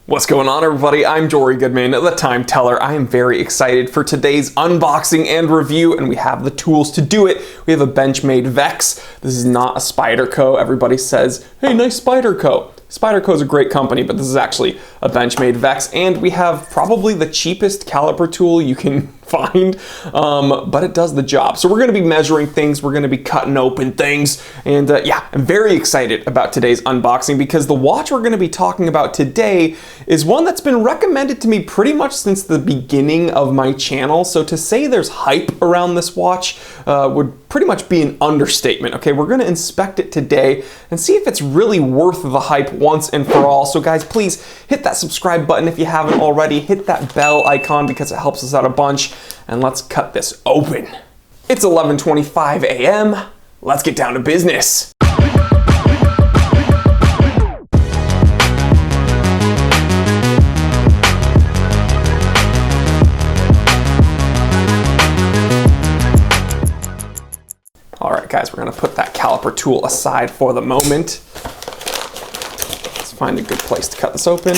What's going on, everybody? I'm Jory Goodman, the Time Teller. I am very excited for today's unboxing and review, and we have the tools to do it. We have a Benchmade Vex. This is not a Spyderco. Everybody says, hey, nice Spyderco. Spyderco is a great company, but this is actually a Benchmade Vex, and we have probably the cheapest caliper tool you can find, but it does the job. So we're gonna be measuring things, we're gonna be cutting open things, and yeah, I'm very excited about today's unboxing because the watch we're gonna be talking about today is one that's been recommended to me pretty much since the beginning of my channel. So to say there's hype around this watch would pretty much be an understatement. Okay, we're gonna inspect it today and see if it's really worth the hype once and for all. So guys, please hit that subscribe button if you haven't already, hit that bell icon because it helps us out a bunch, and let's cut this open. It's 11:25 a.m. Let's get down to business. All right, guys, we're gonna put that caliper tool aside for the moment. Let's find a good place to cut this open.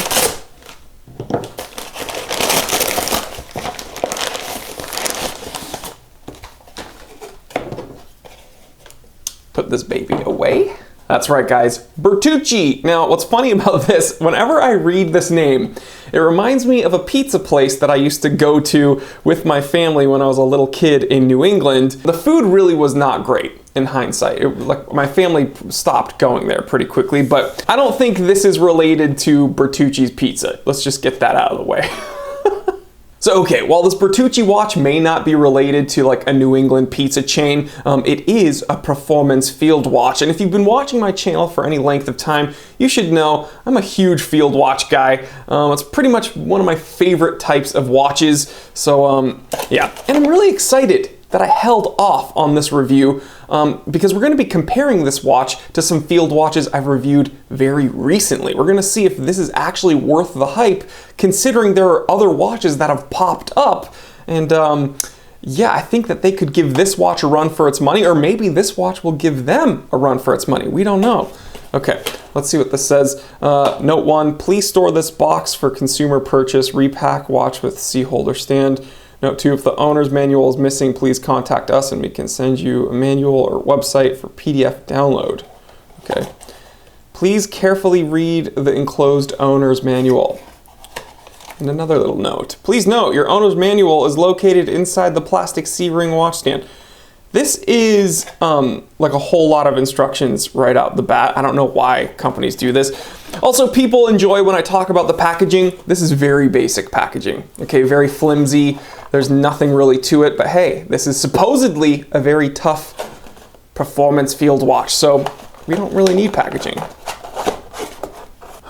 Put this baby away. That's right, guys, Bertucci. Now, what's funny about this, whenever I read this name, it reminds me of a pizza place that I used to go to with my family when I was a little kid in New England. The food really was not great in hindsight. Like my family stopped going there pretty quickly, but I don't think this is related to Bertucci's Pizza. Let's just get that out of the way. So, okay, while this Bertucci watch may not be related to like a New England pizza chain, it is a performance field watch. And if you've been watching my channel for any length of time, you should know I'm a huge field watch guy. It's pretty much one of my favorite types of watches. So, yeah, and I'm really excited that I held off on this review because we're gonna be comparing this watch to some field watches I've reviewed very recently. We're gonna see if this is actually worth the hype, considering there are other watches that have popped up. And yeah, I think that they could give this watch a run for its money, or maybe this watch will give them a run for its money. We don't know. Okay, let's see what this says. Note 1, please store this box for consumer purchase, repack watch with C holder stand. Note 2, if the owner's manual is missing, please contact us and we can send you a manual or website for PDF download. Okay. Please carefully read the enclosed owner's manual. And another little note. Please note, your owner's manual is located inside the plastic C-ring watch stand. This is like a whole lot of instructions right out the bat. I don't know why companies do this. Also, people enjoy when I talk about the packaging. This is very basic packaging, okay, very flimsy. There's nothing really to it, but hey, this is supposedly a very tough performance field watch, so we don't really need packaging.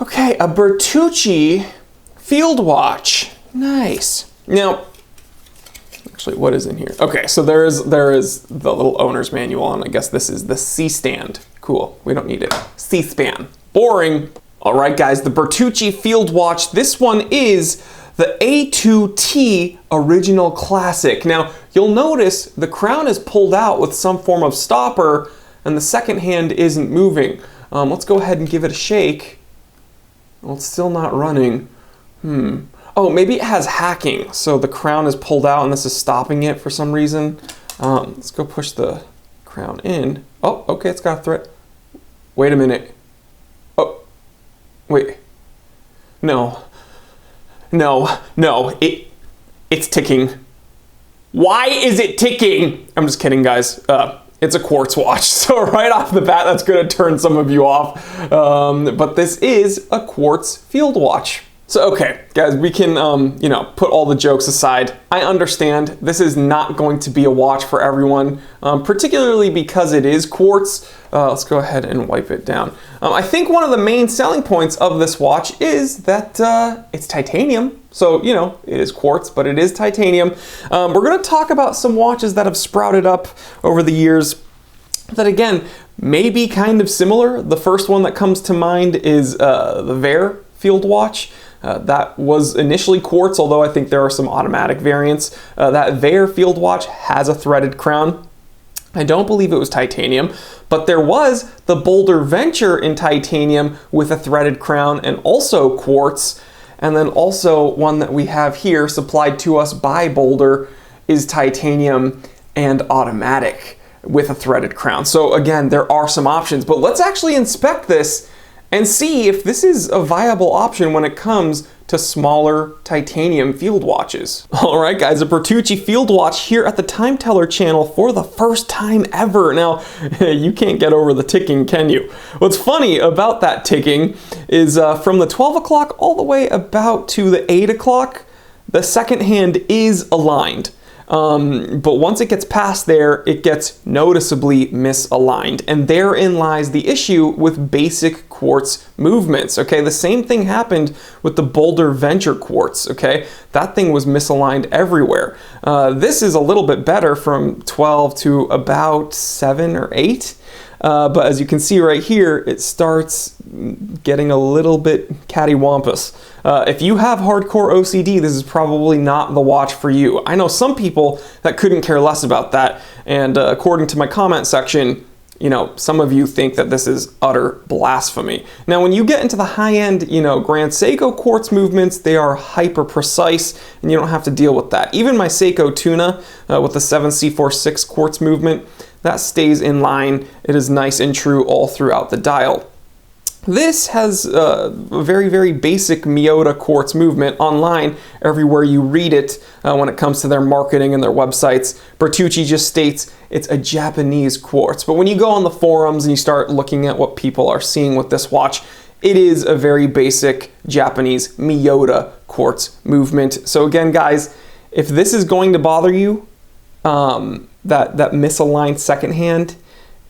Okay, a Bertucci field watch. Nice. Now, actually, what is in here? Okay, so there is the little owner's manual, and I guess this is the C-stand. Cool, we don't need it. C-span. Boring. All right, guys, the Bertucci field watch. This one is the A2T Original Classic. Now, you'll notice the crown is pulled out with some form of stopper, and the second hand isn't moving. Let's go ahead and give it a shake. Well, it's still not running. Oh, maybe it has hacking, so the crown is pulled out and this is stopping it for some reason. Let's go push the crown in. Oh, okay, it's got a thread. Wait a minute. Oh, wait. No, it's ticking. Why is it ticking? I'm just kidding, guys. It's a quartz watch, so right off the bat, that's gonna turn some of you off. But this is a quartz field watch. So, okay, guys, we can, you know, put all the jokes aside. I understand this is not going to be a watch for everyone, particularly because it is quartz. Let's go ahead and wipe it down. I think one of the main selling points of this watch is that it's titanium. So, you know, it is quartz, but it is titanium. We're gonna talk about some watches that have sprouted up over the years that, again, may be kind of similar. The first one that comes to mind is the Ver field watch. That was initially quartz, although I think there are some automatic variants. That Ver field watch has a threaded crown. I don't believe it was titanium, but there was the Boulder Venture in titanium with a threaded crown and also quartz. And then also one that we have here supplied to us by Boulder is titanium and automatic with a threaded crown. So again, there are some options, but let's actually inspect this and see if this is a viable option when it comes to smaller titanium field watches. All right, guys, a Bertucci field watch here at the Time Teller channel for the first time ever. Now, you can't get over the ticking, can you? What's funny about that ticking is from the 12 o'clock all the way about to the 8 o'clock, the second hand is aligned. But once it gets past there, it gets noticeably misaligned. And therein lies the issue with basic quartz movements, okay? The same thing happened with the Boulder Venture quartz, okay? That thing was misaligned everywhere. This is a little bit better from 12 to about 7 or 8. But as you can see right here, it starts getting a little bit cattywampus. If you have hardcore OCD, this is probably not the watch for you. I know some people that couldn't care less about that, and according to my comment section, you know, some of you think that this is utter blasphemy. Now, when you get into the high-end, you know, Grand Seiko quartz movements, they are hyper precise, and you don't have to deal with that. Even my Seiko Tuna with the 7C46 quartz movement, that stays in line. It is nice and true all throughout the dial. This has a very, very basic Miyota quartz movement online everywhere you read it when it comes to their marketing and their websites. Bertucci just states it's a Japanese quartz. But when you go on the forums and you start looking at what people are seeing with this watch, it is a very basic Japanese Miyota quartz movement. So again, guys, if this is going to bother you, that misaligned second hand,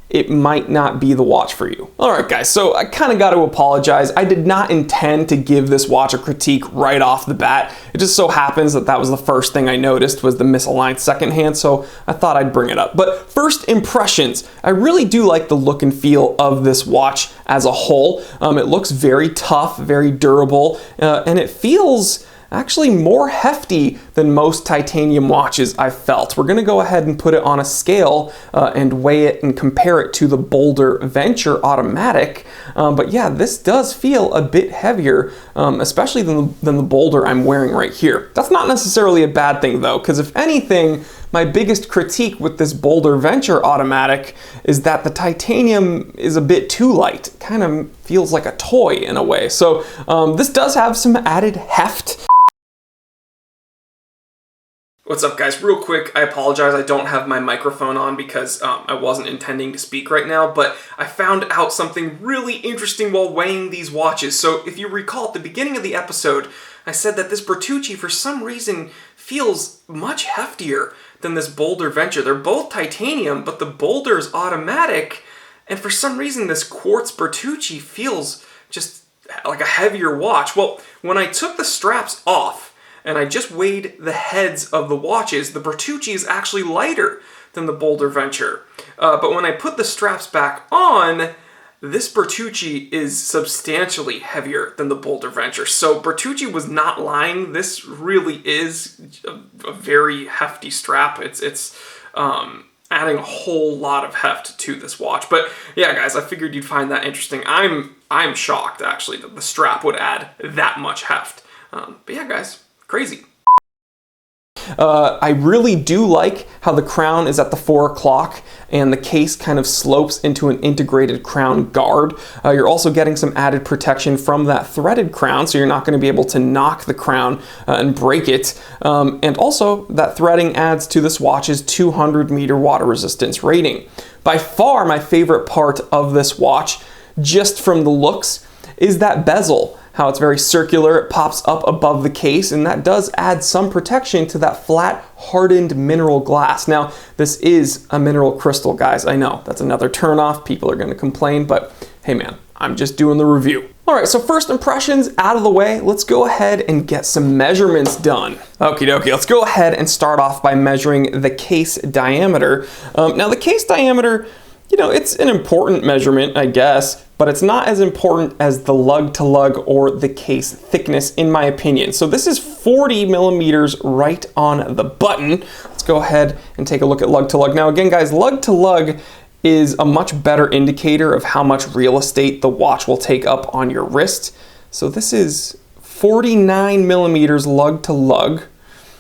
it might not be the watch for you. All right, guys, so I kind of got to apologize. I did not intend to give this watch a critique right off the bat. It just so happens that that was the first thing I noticed was the misaligned second hand, so I thought I'd bring it up. But first impressions, I really do like the look and feel of this watch as a whole. It looks very tough, very durable, and it feels actually more hefty than most titanium watches I've felt. We're gonna go ahead and put it on a scale and weigh it and compare it to the Boulder Venture Automatic. But yeah, this does feel a bit heavier, especially than the Boulder I'm wearing right here. That's not necessarily a bad thing though, because if anything, my biggest critique with this Boulder Venture Automatic is that the titanium is a bit too light. It kind of feels like a toy in a way. So this does have some added heft. What's up, guys? Real quick, I apologize I don't have my microphone on because I wasn't intending to speak right now, but I found out something really interesting while weighing these watches. So if you recall at the beginning of the episode, I said that this Bertucci for some reason feels much heftier than this Boulder Venture. They're both titanium, but the Boulder is automatic, and for some reason this quartz Bertucci feels just like a heavier watch. Well, when I took the straps off, and I just weighed the heads of the watches, the Bertucci is actually lighter than the Boulder Venture. But when I put the straps back on, this Bertucci is substantially heavier than the Boulder Venture. So Bertucci was not lying. This really is a very hefty strap. It's adding a whole lot of heft to this watch. But yeah, guys, I figured you'd find that interesting. I'm shocked, actually, that the strap would add that much heft. But yeah, guys, crazy. I really do like how the crown is at the 4 o'clock and the case kind of slopes into an integrated crown guard. You're also getting some added protection from that threaded crown, so you're not going to be able to knock the crown and break it. And also, that threading adds to this watch's 200-meter water resistance rating. By far, my favorite part of this watch, just from the looks, is that bezel. How it's very circular, it pops up above the case, and that does add some protection to that flat, hardened mineral glass. Now, this is a mineral crystal, guys. I know, that's another turnoff. People are gonna complain, but hey man, I'm just doing the review. All right, so first impressions out of the way, let's go ahead and get some measurements done. Okie dokie, let's go ahead and start off by measuring the case diameter. Now, the case diameter, you know, it's an important measurement, I guess, but it's not as important as the lug-to-lug or the case thickness, in my opinion. So this is 40 millimeters right on the button. Let's go ahead and take a look at lug-to-lug. Now again, guys, lug-to-lug is a much better indicator of how much real estate the watch will take up on your wrist. So this is 49 millimeters lug to lug.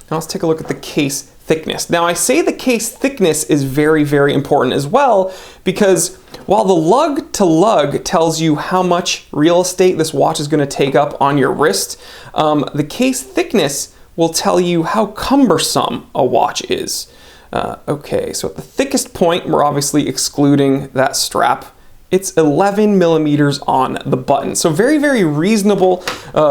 Now let's take a look at the case thickness. Now I say the case thickness is very, very important as well, because while the lug to lug tells you how much real estate this watch is going to take up on your wrist, the case thickness will tell you how cumbersome a watch is. Okay, so at the thickest point, we're obviously excluding that strap. It's 11 millimeters on the button. So very, very reasonable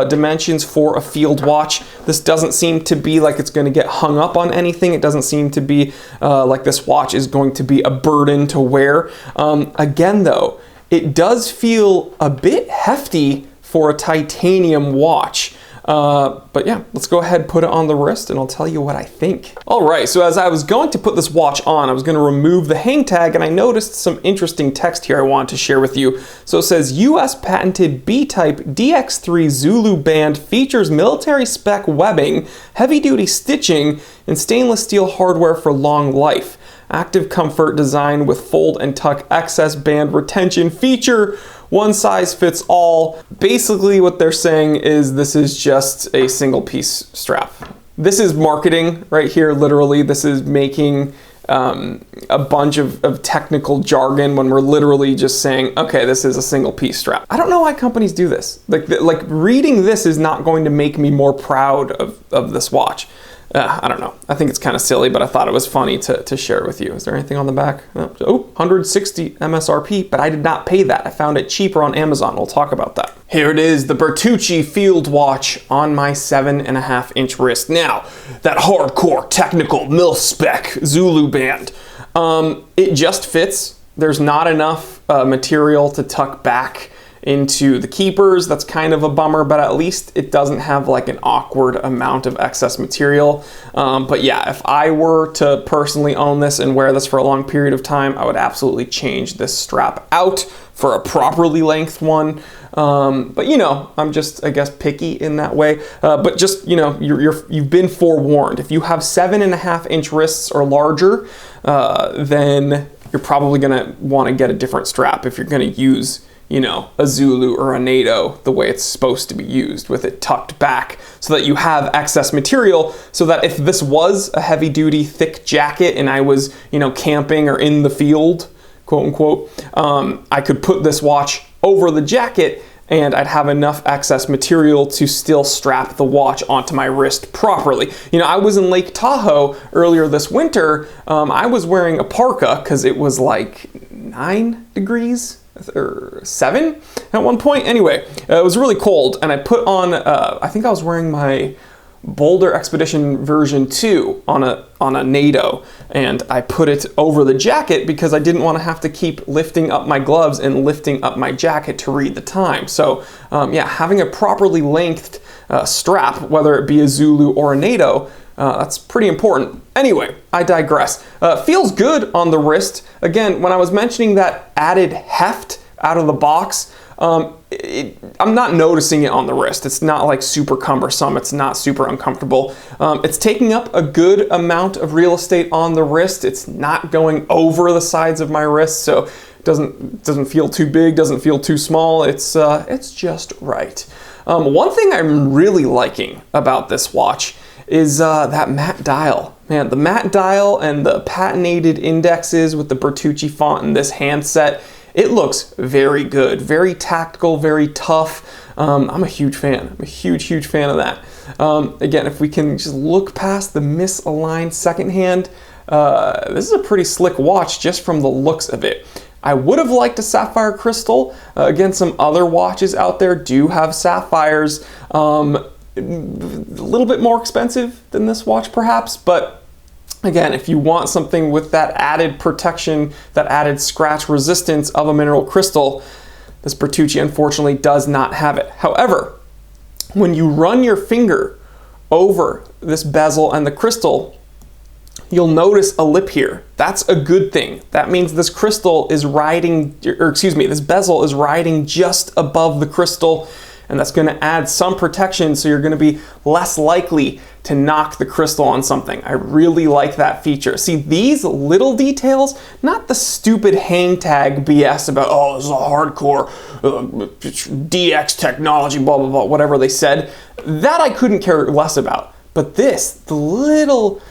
dimensions for a field watch. This doesn't seem to be like it's going to get hung up on anything. It doesn't seem to be like this watch is going to be a burden to wear. Again, though, it does feel a bit hefty for a titanium watch. But yeah, let's go ahead and put it on the wrist and I'll tell you what I think. All right, so as I was going to put this watch on, I was going to remove the hang tag and I noticed some interesting text here I wanted to share with you. So it says, US patented B-type DX3 Zulu band features military spec webbing, heavy duty stitching, and stainless steel hardware for long life. Active comfort design with fold and tuck excess band retention feature. One size fits all. Basically what they're saying is this is just a single piece strap. This is marketing right here, literally. This is making a bunch of technical jargon when we're literally just saying, okay, this is a single piece strap. I don't know why companies do this. Like reading this is not going to make me more proud of this watch. I don't know. I think it's kind of silly, but I thought it was funny to share with you. Is there anything on the back? Oh, 160 MSRP, but I did not pay that. I found it cheaper on Amazon. We'll talk about that. Here it is, the Bertucci field watch on my 7.5-inch wrist. Now, that hardcore technical mil-spec Zulu band. It just fits. There's not enough material to tuck back into the keepers. That's kind of a bummer, but at least it doesn't have like an awkward amount of excess material. But yeah, if I were to personally own this and wear this for a long period of time, I would absolutely change this strap out for a properly length one. But you know, I'm just, I guess, picky in that way. But just, you know, you've been forewarned. If you have 7.5-inch wrists or larger, then you're probably gonna want to get a different strap if you're gonna use, you know, a Zulu or a NATO the way it's supposed to be used, with it tucked back so that you have excess material, so that if this was a heavy duty thick jacket and I was, you know, camping or in the field, quote unquote, I could put this watch over the jacket and I'd have enough excess material to still strap the watch onto my wrist properly. You know, I was in Lake Tahoe earlier this winter. I was wearing a parka because it was like 9 degrees or 7 at one point. Anyway, it was really cold and I put on, I think I was wearing my Boulder Expedition version 2 on a NATO, and I put it over the jacket because I didn't want to have to keep lifting up my gloves and lifting up my jacket to read the time. So yeah, having a properly lengthed strap, whether it be a Zulu or a NATO, that's pretty important. Anyway, I digress. Feels good on the wrist. Again, when I was mentioning that added heft out of the box, I'm not noticing it on the wrist. It's not like super cumbersome. It's not super uncomfortable. It's taking up a good amount of real estate on the wrist. It's not going over the sides of my wrist, so it doesn't feel too big, doesn't feel too small. It's just right. One thing I'm really liking about this watch is that matte dial. Man, the matte dial and the patented indexes with the Bertucci font in this handset, it looks very good, very tactical, very tough. I'm a huge fan. I'm a huge fan of that. Again, if we can just look past the misaligned second hand, this is a pretty slick watch just from the looks of it. I would have liked a sapphire crystal. Again, some other watches out there do have sapphires. A little bit more expensive than this watch perhaps, but again, if you want something with that added protection, that added scratch resistance of a mineral crystal, this Bertucci unfortunately does not have it. However, when you run your finger over this bezel and the crystal, you'll notice a lip here. That's a good thing. That means this crystal is riding, or excuse me, this bezel is riding just above the crystal. and that's going to add some protection, so you're going to be less likely to knock the crystal on something. I really like that feature. See, these little details, not the stupid hang tag BS about, oh, this is a hardcore DX technology, blah, blah, blah, whatever they said. That I couldn't care less about. But this, the little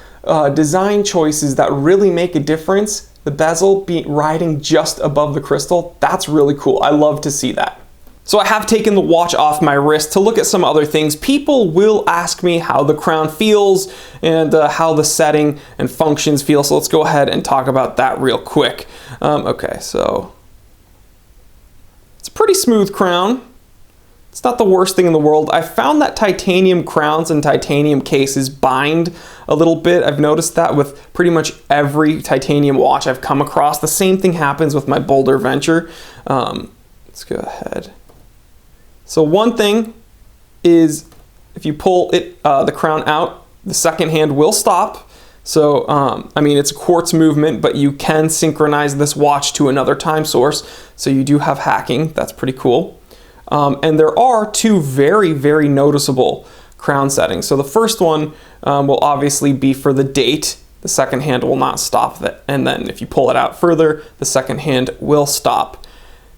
design choices that really make a difference, the bezel riding just above the crystal, that's really cool. I love to see that. So I have taken the watch off my wrist to look at some other things. People will ask me how the crown feels and how the setting and functions feel. So let's go ahead and talk about that real quick. Okay, so it's a pretty smooth crown. It's not the worst thing in the world. I found that titanium crowns and titanium cases bind a little bit. I've noticed that with pretty much every titanium watch I've come across. The same thing happens with my Boulder Venture. Let's go ahead. So one thing is, if you pull the crown out, the second hand will stop. So, I mean, it's a quartz movement, but you can synchronize this watch to another time source. So you do have hacking. That's pretty cool. And there are two very, very noticeable crown settings. So the first one will obviously be for the date. The second hand will not stop that. And then if you pull it out further, the second hand will stop.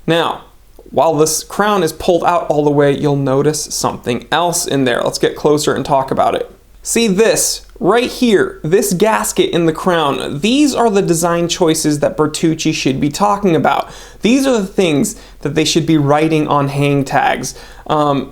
Now, while this crown is pulled out all the way, you'll notice something else in there. Let's get closer and talk about it. See this right here, this gasket in the crown. These are the design choices that Bertucci should be talking about. These are the things that they should be writing on hang tags.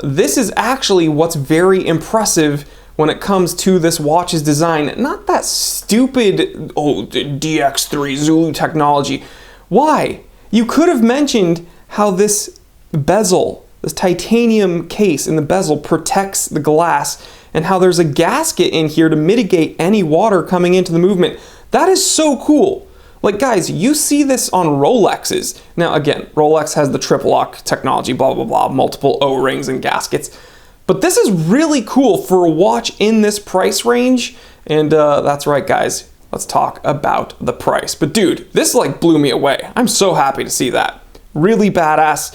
This is actually what's very impressive when it comes to this watch's design. Not that stupid, oh, DX3 Zulu technology. Why? You could have mentioned how this bezel, this titanium case in the bezel protects the glass, and how there's a gasket in here to mitigate any water coming into the movement. That is so cool. Like, guys, you see this on Rolexes. Now, again, Rolex has the triple lock technology, blah, blah, blah, multiple O-rings and gaskets. But this is really cool for a watch in this price range. And that's right, guys. Let's talk about the price. But dude, this like blew me away. I'm so happy to see that. Really badass.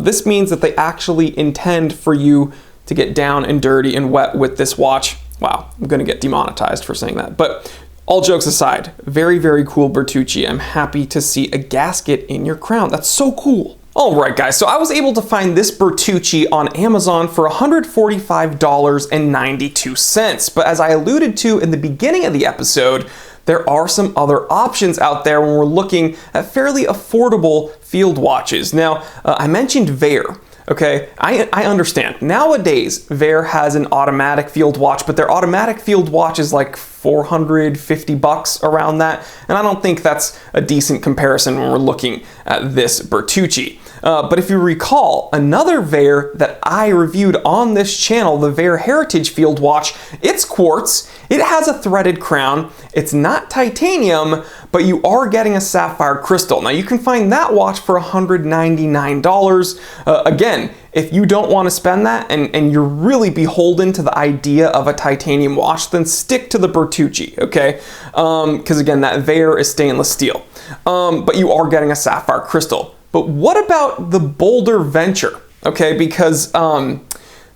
This means that they actually intend for you to get down and dirty and wet with this watch. Wow, I'm gonna get demonetized for saying that. But all jokes aside, very, very cool Bertucci. I'm happy to see a gasket in your crown. That's so cool. All right, guys, so I was able to find this Bertucci on Amazon for $145.92. But as I alluded to in the beginning of the episode, there are some other options out there when we're looking at fairly affordable field watches. Now, I mentioned Vaer. Okay, I understand. Nowadays, Vaer has an automatic field watch, but their automatic field watch is like $450 around that, and I don't think that's a decent comparison when we're looking at this Bertucci. But if you recall, another Vaer that I reviewed on this channel, the Vaer Heritage Field Watch, it's quartz, it has a threaded crown, it's not titanium, but you are getting a sapphire crystal. Now you can find that watch for $199. Again, if you don't want to spend that and you're really beholden to the idea of a titanium watch, then stick to the Bertucci, okay? Because again, that Vaer is stainless steel. But you are getting a sapphire crystal. But what about the Boulder Venture? Okay, because the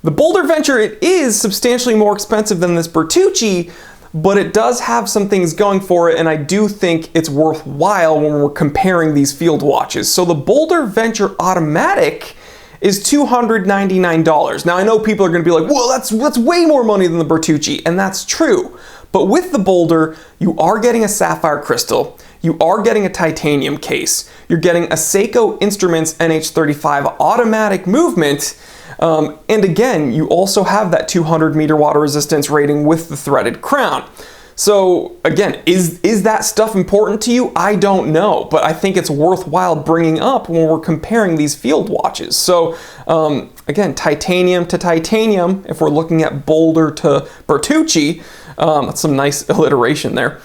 Boulder Venture, it is substantially more expensive than this Bertucci, but it does have some things going for it, and I do think it's worthwhile when we're comparing these field watches. So the Boulder Venture Automatic is $299. Now I know people are gonna be like, well, that's way more money than the Bertucci, and that's true. But with the Boulder, you are getting a sapphire crystal, you are getting a titanium case, you're getting a Seiko Instruments NH35 automatic movement, and again, you also have that 200 meter water resistance rating with the threaded crown. So again, is that stuff important to you? I don't know, but I think it's worthwhile bringing up when we're comparing these field watches. So again, titanium to titanium, if we're looking at Boulder to Bertucci, that's some nice alliteration there.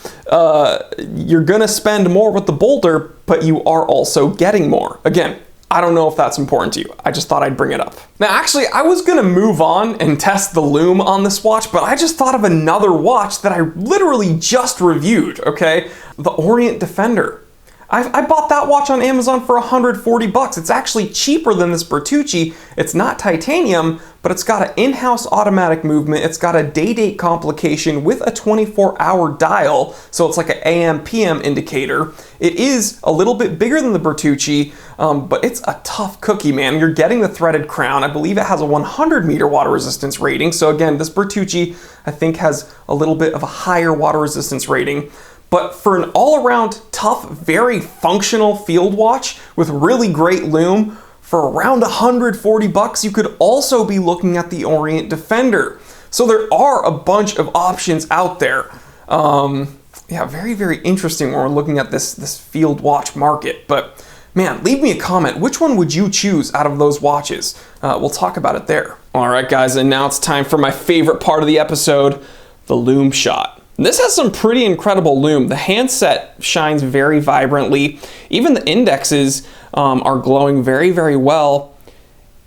You're gonna spend more with the Boulder, but you are also getting more. Again, I don't know if that's important to you. I just thought I'd bring it up. Now, actually, I was gonna move on and test the Lume on this watch, but I just thought of another watch that I literally just reviewed, okay? The Orient Defender. I bought that watch on Amazon for 140 bucks. It's actually cheaper than this Bertucci. It's not titanium, but it's got an in-house automatic movement. It's got a day-date complication with a 24-hour dial, so it's like an AM/PM indicator. It is a little bit bigger than the Bertucci, but it's a tough cookie, man. You're getting the threaded crown. I believe it has a 100-meter water resistance rating. So again, this Bertucci, I think, has a little bit of a higher water resistance rating. But for an all-around tough, very functional field watch with really great lume, for around 140 bucks, you could also be looking at the Orient Defender. So there are a bunch of options out there. Yeah, very, very interesting when we're looking at this field watch market. But man, leave me a comment. Which one would you choose out of those watches? We'll talk about it there. All right, guys, and now it's time for my favorite part of the episode, the lume shot. This has some pretty incredible lume. The handset shines very vibrantly. Even the indexes are glowing very, very well.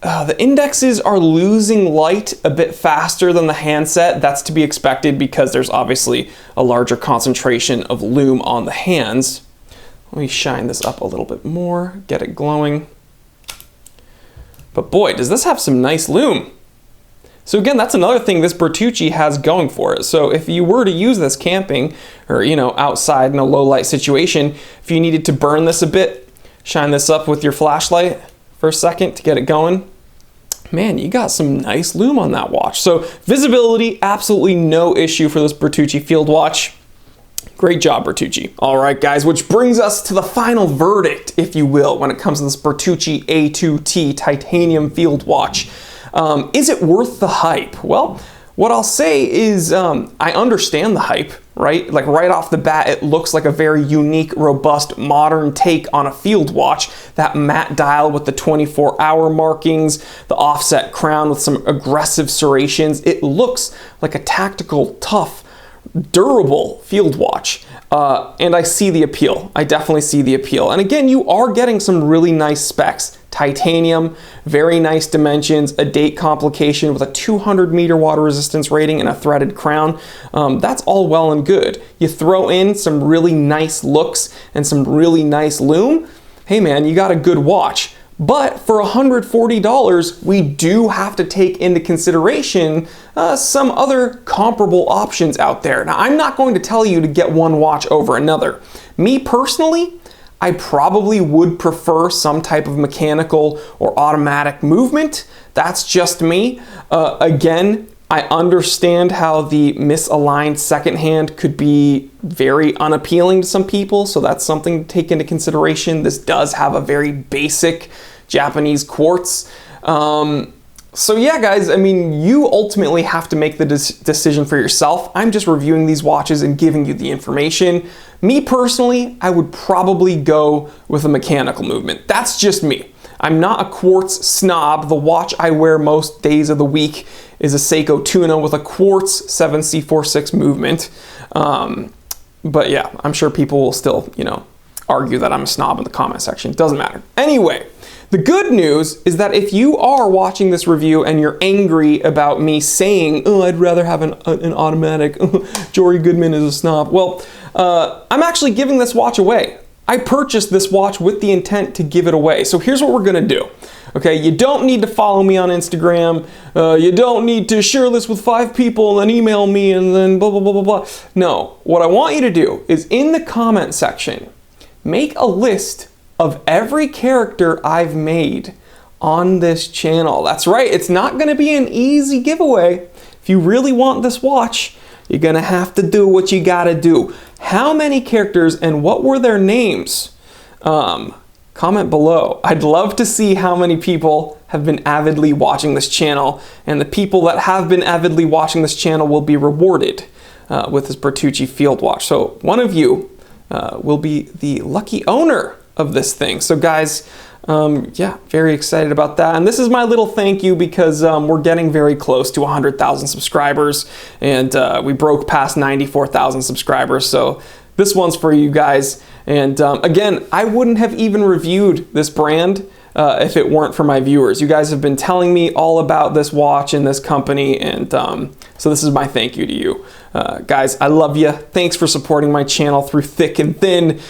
The indexes are losing light a bit faster than the handset. That's to be expected because there's obviously a larger concentration of lume on the hands. Let me shine this up a little bit more, get it glowing. But boy, does this have some nice lume. So again, that's another thing this Bertucci has going for it. So if you were to use this camping or, outside in a low light situation, if you needed to burn this a bit, shine this up with your flashlight for a second to get it going, man, you got some nice lume on that watch. So visibility, absolutely no issue for this Bertucci field watch. Great job, Bertucci. All right, guys, which brings us to the final verdict, if you will, when it comes to this Bertucci A2T titanium field watch. Is it worth the hype? Well, what I'll say is I understand the hype, right? Like right off the bat, it looks like a very unique, robust, modern take on a field watch. That matte dial with the 24-hour markings, the offset crown with some aggressive serrations. It looks like a tactical, tough, durable field watch. And I see the appeal. I definitely see the appeal. And again, you are getting some really nice specs. Titanium, very nice dimensions, a date complication with a 200-meter water resistance rating and a threaded crown. That's all well and good. You throw in some really nice looks and some really nice lume, hey man, you got a good watch. But for $140, we do have to take into consideration some other comparable options out there. Now, I'm not going to tell you to get one watch over another. Me personally, I probably would prefer some type of mechanical or automatic movement. That's just me. Again, I understand how the misaligned second hand could be very unappealing to some people, so that's something to take into consideration. This does have a very basic Japanese quartz. So yeah, guys, I mean, you ultimately have to make the decision for yourself. I'm just reviewing these watches and giving you the information. Me personally, I would probably go with a mechanical movement. That's just me. I'm not a quartz snob. The watch I wear most days of the week is a Seiko Tuna with a quartz 7C46 movement. But yeah, I'm sure people will still, argue that I'm a snob in the comment section. It doesn't matter. Anyway, the good news is that if you are watching this review and you're angry about me saying, oh, I'd rather have an automatic, Jory Goodman is a snob. Well, I'm actually giving this watch away. I purchased this watch with the intent to give it away. So here's what we're gonna do. Okay, you don't need to follow me on Instagram. You don't need to share this with 5 people and then email me and then blah, blah, blah, blah, blah. No, what I want you to do is in the comment section, make a list of every character I've made on this channel. That's right, it's not gonna be an easy giveaway. If you really want this watch, you're gonna have to do what you gotta do. How many characters and what were their names? Comment below. I'd love to see how many people have been avidly watching this channel, and the people that have been avidly watching this channel will be rewarded with this Bertucci field watch. So one of you will be the lucky owner of this thing. So guys, yeah, very excited about that. And this is my little thank you because we're getting very close to 100,000 subscribers, and we broke past 94,000 subscribers. So this one's for you guys. And again, I wouldn't have even reviewed this brand if it weren't for my viewers. You guys have been telling me all about this watch and this company, and so this is my thank you to you. Guys, I love you. Thanks for supporting my channel through thick and thin.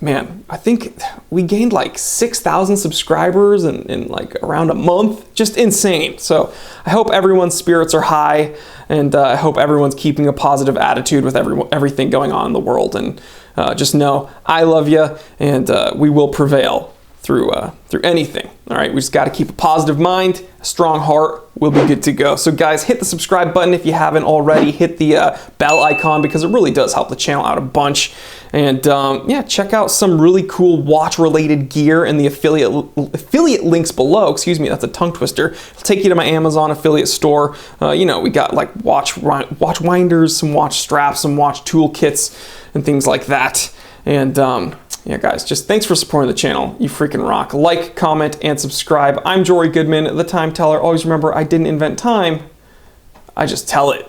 man, I think we gained like 6,000 subscribers in like around a month. Just insane. So I hope everyone's spirits are high, and I hope everyone's keeping a positive attitude with everything going on in the world. And just know I love you, and we will prevail through anything. All right, we just got to keep a positive mind, a strong heart. We'll be good to go. So guys, hit the subscribe button if you haven't already. Hit the bell icon, because it really does help the channel out a bunch. And yeah, check out some really cool watch-related gear in the affiliate links below. Excuse me, that's a tongue twister. It'll take you to my Amazon affiliate store. You know, we got like watch winders, some watch straps, some watch toolkits, and things like that. And yeah, guys, just thanks for supporting the channel. You freaking rock. Like, comment, and subscribe. I'm Jory Goodman, the Time Teller. Always remember, I didn't invent time. I just tell it.